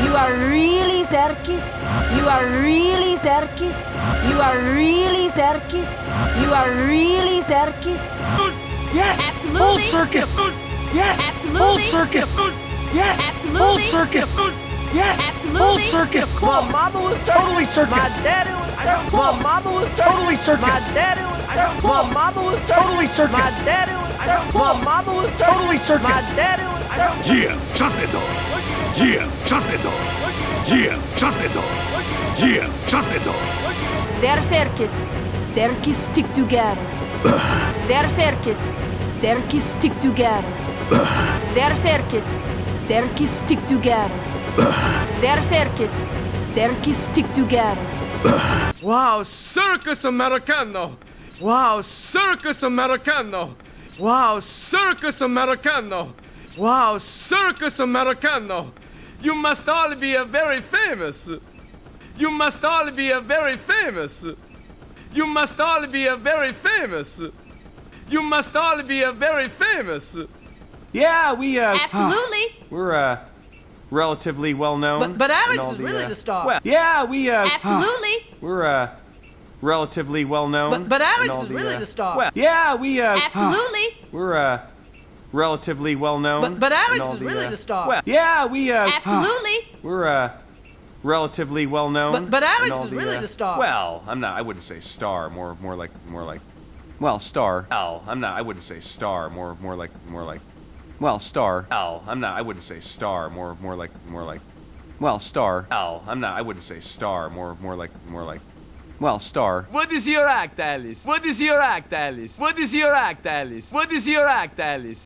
You are really circus. You are really circus. You are really circus. You are really circus. Yes! Absolutely. Full circus! Yes! Absolutely. Full circus! Yes! Absolutely. Full circus! Yes! Absolutely. Full circus! My mama was Totally circus. circus! My daddy was circus. My mama was circus. Totally circus! My daddy was circus. My mama was circus. Totally circus! My daddy was circus. My mama was circus. Totally circus! My daddy was circus. Gia, shut the door. Gia, shut the door. Gia, shut the door. Gia, shut the door. They're circus. Circus stick together. They're circus. Circus stick together. They're circus. Circus stick together. They're circus. Circus stick together. Wow, Circus Americano! Wow, Circus Americano! Wow, Circus Americano! Wow, Circus Americano! You must all be a very famous. You must all be a very famous. You must all be a very famous. You must all be a very famous. Yeah, we Absolutely. we're relatively well known. But Alex in all is really the star. Well, yeah, we Absolutely. we're relatively well known. But Alex in all is really the star. Well, yeah, we Absolutely. we're relatively well known. But Alex in all is really the star. Well, yeah, we Absolutely. we're relatively well known. But Alex in all is really the star. Well, I'm not. I wouldn't say star. More like. Well, star. Well, I'm not. I wouldn't say star. More like. Well, star. Well, I'm not. I wouldn't say star. More like. Well, star. Well, I'm not. I wouldn't say star. More like. Well, star. What is your act, Alice? What is your act, Alice? What is your act, Alice? What is your act, Alice?